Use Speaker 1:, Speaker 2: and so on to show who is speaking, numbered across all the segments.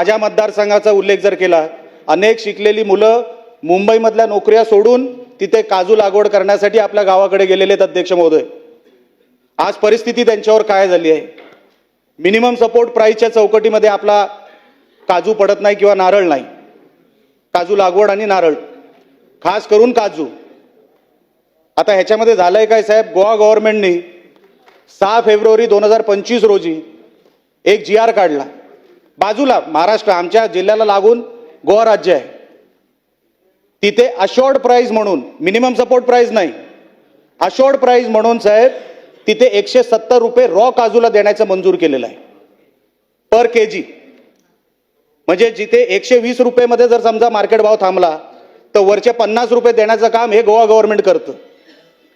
Speaker 1: माझ्या मतदारसंघाचा उल्लेख जर केला, अनेक शिकलेली मुलं मुंबईमधल्या नोकऱ्या सोडून तिथे काजू लागवड करण्यासाठी आपल्या गावाकडे गेलेले आहेत अध्यक्ष महोदय. आज परिस्थिती त्यांच्यावर काय झाली आहे? मिनिमम सपोर्ट प्राईसच्या चौकटीमध्ये आपला काजू पडत नाही किंवा नारळ नाही. काजू लागवड आणि नारळ, खास करून काजू. आता ह्याच्यामध्ये झालंय काय साहेब, गोवा गव्हर्नमेंटने 6 फेब्रुवारी 2025 रोजी एक GR काढला. बाजूला महाराष्ट्र, आमच्या जिल्ह्याला लागून गोवा राज्य आहे, तिथे अशोर्ड प्राइस म्हणून, मिनिमम सपोर्ट प्राइस नाही, अशोर्ड प्राइस म्हणून साहेब तिथे 170 रुपये रॉ काजूला देण्याचं मंजूर केलेलं आहे पर केजी. म्हणजे जिथे 120 रुपये जर समजा मार्केट भाव थांबला तर वरचे 50 रुपये देण्याचं काम हे गोवा गव्हर्नमेंट करतं.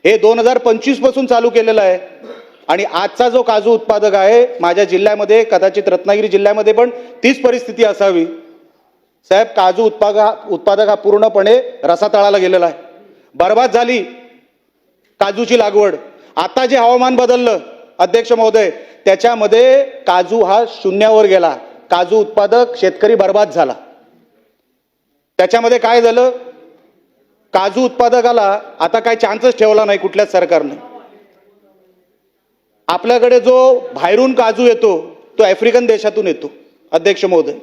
Speaker 1: हे 2025 पासून चालू केलेलं आहे. आणि आजचा जो काजू उत्पादक आहे माझ्या जिल्ह्यामध्ये, कदाचित रत्नागिरी जिल्ह्यामध्ये पण तीच परिस्थिती असावी साहेब. काजू उत्पादक हा पूर्णपणे रसातळाला गेलेला आहे, बर्बाद झाली काजूची लागवड. आता जे हवामान बदललं अध्यक्ष महोदय, त्याच्यामध्ये काजू हा शून्यावर गेला. काजू उत्पादक शेतकरी बर्बाद झाला. त्याच्यामध्ये काय झालं, काजू उत्पादकाला आता काय चान्सच ठेवला नाही कुठल्याच सरकारने. आपल्याकडे जो बाहेरून काजू येतो तो आफ्रिकन देशातून येतो अध्यक्ष महोदय.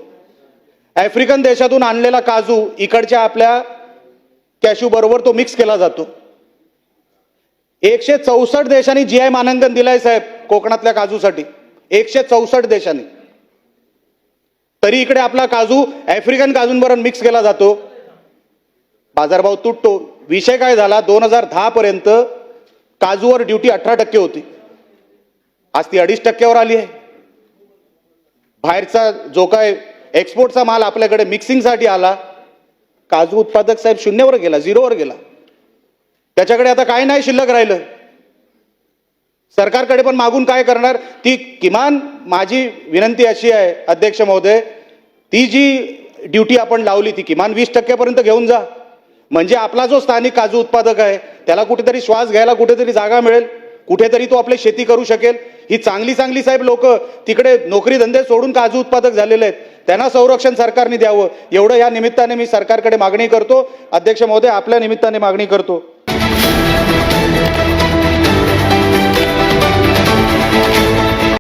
Speaker 1: आफ्रिकन देशातून आणलेला काजू इकडच्या आपल्या कॅशू बरोबर तो मिक्स केला जातो. 164 देशांनी GI मानांकन दिलंय साहेब कोकणातल्या काजूसाठी, 164 देशांनी. तरी इकडे आपला काजू आफ्रिकन काजूंबरोबर मिक्स केला जातो, बाजारभाव तुटतो. विषय काय झाला, 2010 पर्यंत काजूवर ड्युटी 18% होती, आज ती 2.5% आली आहे. बाहेरचा जो काय एक्सपोर्टचा माल आपल्याकडे मिक्सिंगसाठी आला, काजू उत्पादक साहेब शून्यावर गेला, 0वर गेला. त्याच्याकडे आता काय नाही शिल्लक राहिलं. सरकारकडे पण मागून काय करणार? ती किमान माझी विनंती अशी आहे अध्यक्ष महोदय, ती जी ड्युटी आपण लावली ती किमान 20% पर्यंत घेऊन जा. म्हणजे आपला जो स्थानिक काजू उत्पादक आहे त्याला कुठेतरी श्वास घ्यायला कुठेतरी जागा मिळेल, कुठेतरी तो आपली शेती करू शकेल. ही चांगली चांगली साहेब लोक तिकडे नोकरी धंदे सोडून काजू उत्पादक झालेले आहेत, त्यांना संरक्षण सरकारने द्यावं, एवढं या निमित्ताने मी सरकारकडे मागणी करतो. अध्यक्ष महोदय, आपल्या निमित्ताने मागणी करतो